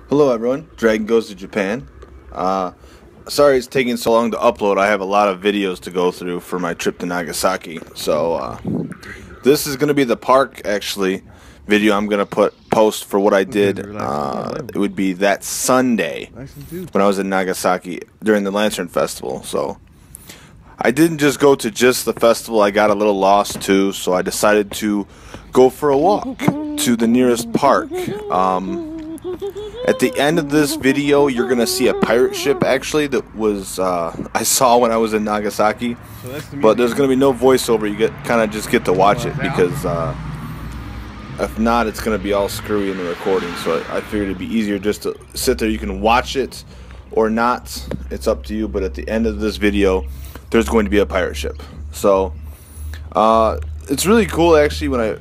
Hello everyone, Dragon Goes to Japan. Sorry it's taking so long to upload. I have a lot of videos to go through for my trip to Nagasaki. So this is going to be the park actually video I'm going to post for what I did. It would be that Sunday when I was in Nagasaki during the Lantern Festival. So I didn't just go to just the festival, I got a little lost too, so I decided to go for a walk to the nearest park. At the end of this video, you're going to see a pirate ship, actually, that was I saw when I was in Nagasaki. But there's going to be no voiceover. You kind of just get to watch it, because if not, it's going to be all screwy in the recording. So I figured it'd be easier just to sit there. You can watch it or not. It's up to you. But at the end of this video, there's going to be a pirate ship. So it's really cool, actually, when I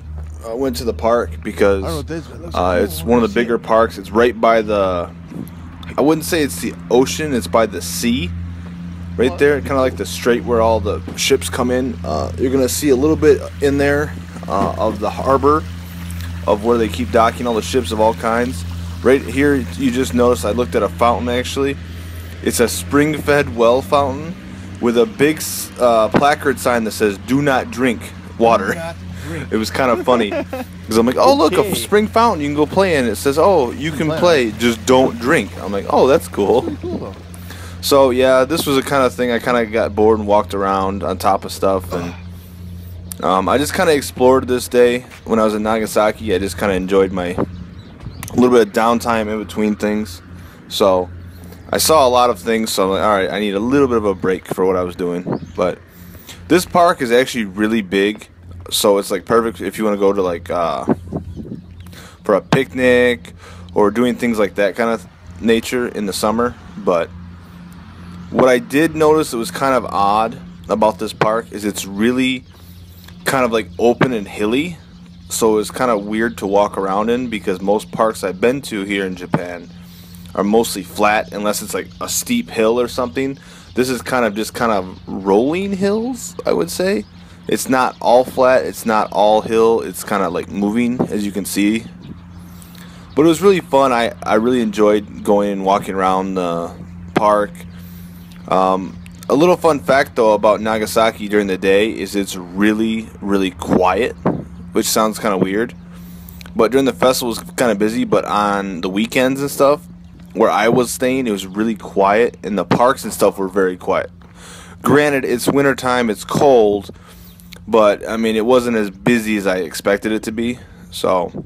went to the park, because it's one of the bigger parks. It's right by the, I wouldn't say it's the ocean, it's by the sea right there, kind of like the strait where all the ships come in. You're gonna see a little bit in there of the harbor, of where they keep docking all the ships of all kinds. Right here you just noticed I looked at a fountain. Actually, it's a spring-fed well fountain with a big placard sign that says "Do not drink water." It was kind of funny, because I'm like, oh look, a spring fountain you can go play in. It says, oh, you can play, just don't drink. I'm like, oh, that's cool. So yeah, this was the kind of thing, I kind of got bored and walked around on top of stuff, and I just kind of explored this day when I was in Nagasaki. I just kind of enjoyed my little bit of downtime in between things. So I saw a lot of things, so I'm like, alright, I need a little bit of a break for what I was doing. But this park is actually really big. So it's like perfect if you want to go to like for a picnic or doing things like that kind of nature in the summer. But what I did notice that was kind of odd about this park is it's really kind of like open and hilly. So it's kind of weird to walk around in, because most parks I've been to here in Japan are mostly flat, unless it's like a steep hill or something. This is kind of rolling hills, I would say. It's not all flat, it's not all hill, it's kind of like moving, as you can see. But it was really fun. I really enjoyed going and walking around the park. A little fun fact though about Nagasaki during the day is it's really, really quiet, which sounds kind of weird. But during the festival it was kind of busy, but on the weekends and stuff, where I was staying, it was really quiet, and the parks and stuff were very quiet. Granted, it's wintertime, it's cold, but I mean, it wasn't as busy as I expected it to be. So,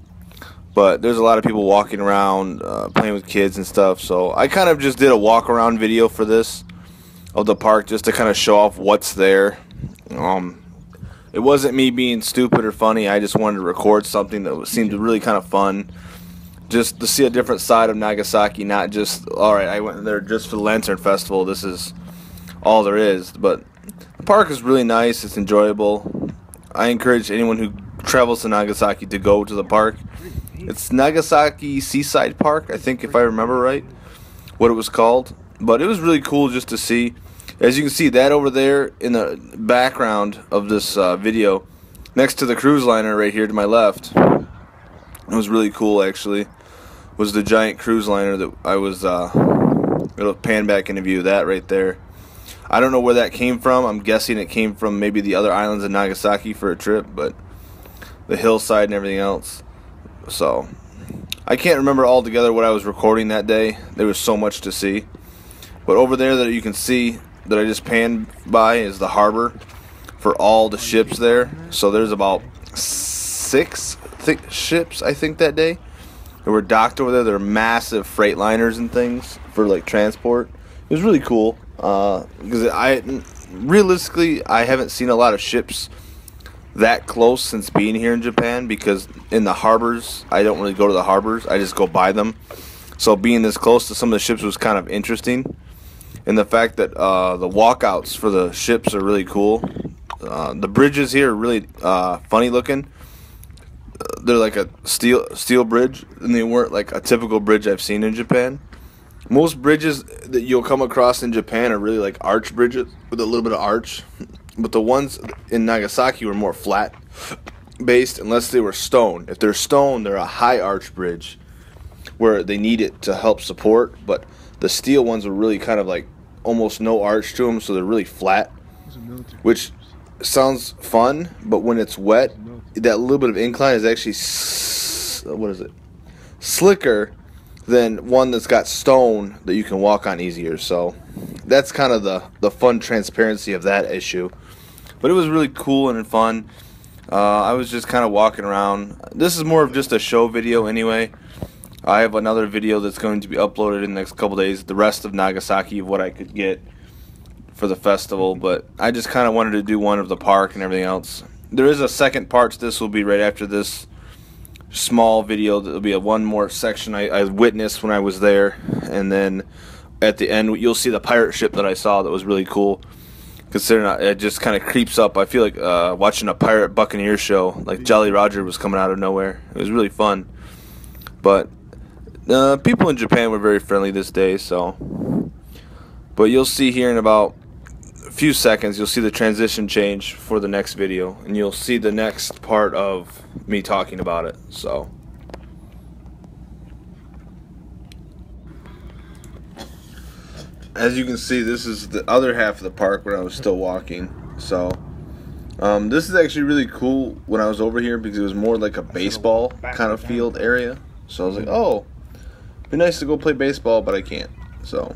but there's a lot of people walking around, playing with kids and stuff. So I kind of just did a walk around video for this of the park, just to kind of show off what's there. It wasn't me being stupid or funny. I just wanted to record something that seemed really kind of fun, just to see a different side of Nagasaki. Not just, all right, I went there just for the Lantern Festival, this is all there is. But the park is really nice, it's enjoyable. I encourage anyone who travels to Nagasaki to go to the park. It's Nagasaki Seaside Park, I think, if I remember right, what it was called. But it was really cool just to see. As you can see, that over there in the background of this video, next to the cruise liner right here to my left, it was really cool actually, was the giant cruise liner that I was, it'll pan back into view, that right there. I don't know where that came from. I'm guessing it came from maybe the other islands of Nagasaki for a trip, but the hillside and everything else. So I can't remember altogether what I was recording that day. There was so much to see. But over there that you can see that I just panned by is the harbor for all the ships there. So there's about 6 ships, I think, that day that were docked over there. They're massive freight liners and things for like transport. It was really cool, because realistically I haven't seen a lot of ships that close since being here in Japan, because in the harbors, I don't really go to the harbors, I just go by them. So being this close to some of the ships was kind of interesting, and the fact that the walkouts for the ships are really cool. The bridges here are really funny looking. They're like a steel bridge, and they weren't like a typical bridge I've seen in Japan. Most bridges that you'll come across in Japan are really like arch bridges with a little bit of arch, but the ones in Nagasaki were more flat based, unless they were stone. If they're stone, they're a high arch bridge. where they need it to help support, but the steel ones are really kind of like almost no arch to them, so they're really flat, which sounds fun, but when it's wet, that little bit of incline is actually slicker than one that's got stone that you can walk on easier. So that's kind of the fun transparency of that issue. But it was really cool and fun. I was just kind of walking around. This is more of just a show video anyway. I have another video that's going to be uploaded in the next couple days, the rest of Nagasaki, of what I could get for the festival, but I just kind of wanted to do one of the park and everything else. There is a second part to this. Will be right after this small video. There'll be one more section I witnessed when I was there, and then at the end you'll see the pirate ship that I saw that was really cool, considering it just kind of creeps up. I feel like watching a pirate buccaneer show, like Jolly Roger was coming out of nowhere. It was really fun, but people in Japan were very friendly this day. So, but you'll see here in about a few seconds, you'll see the transition change for the next video, and you'll see the next part of me talking about it. So, as you can see, this is the other half of the park when I was still walking. So, this is actually really cool when I was over here, because it was more like a baseball kind of field area. So I was like, oh, it'd be nice to go play baseball, but I can't. So,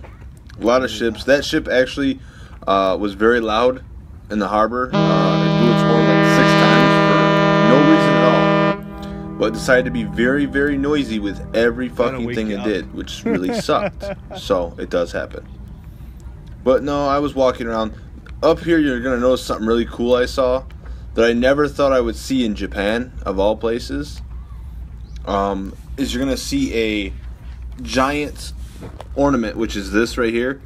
a lot of ships. That ship actually was very loud in the harbor. It blew its horn like 6 times for no reason at all, but decided to be very, very noisy with every fucking thing it did, which really sucked. So it does happen. But no, I was walking around. Up here, you're gonna notice something really cool I saw that I never thought I would see in Japan, of all places. Is you're gonna see a giant ornament, which is this right here,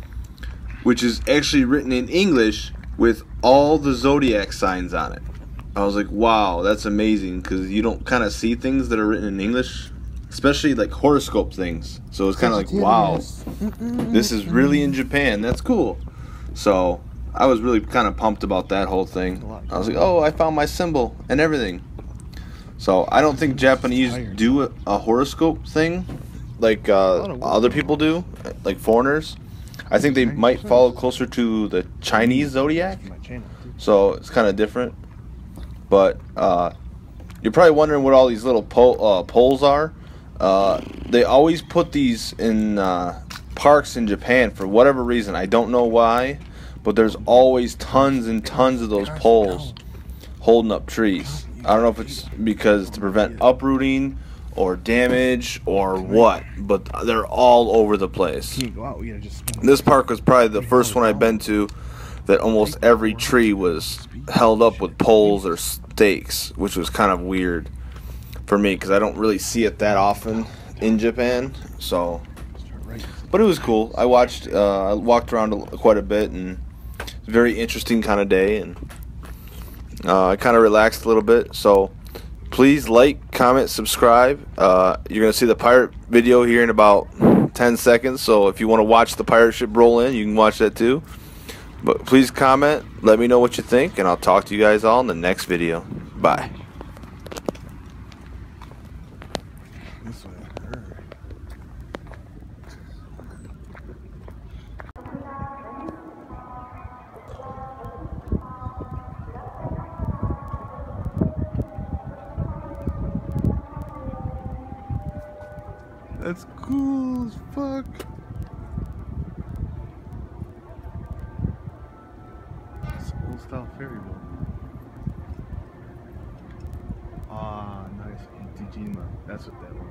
which is actually written in English with all the zodiac signs on it. I was like, wow, that's amazing, because you don't kind of see things that are written in English, especially like horoscope things. So it's kind of like, wow, this is really in Japan. That's cool. So I was really kind of pumped about that whole thing. I was like, oh, I found my symbol and everything. So I don't think Japanese do a horoscope thing like other people do, like foreigners. I think they might follow closer to the Chinese zodiac, so it's kind of different. But you're probably wondering what all these little poles are. They always put these in parks in Japan for whatever reason. I don't know why, but there's always tons and tons of those poles holding up trees. I don't know if it's because to prevent uprooting or damage or what, but they're all over the place. This park was probably the first one I've been to that almost every tree was held up with poles or stakes, which was kind of weird for me because I don't really see it that often in Japan. So, but it was cool. I walked around quite a bit, and it's a very interesting kind of day, and I kind of relaxed a little bit. So please like, comment, subscribe. You're going to see the pirate video here in about 10 seconds. So if you want to watch the pirate ship roll in, you can watch that too. But please comment. Let me know what you think. And I'll talk to you guys all in the next video. Bye. That's cool as fuck. It's an old style ferry boat. Ah, nice. That's what that was.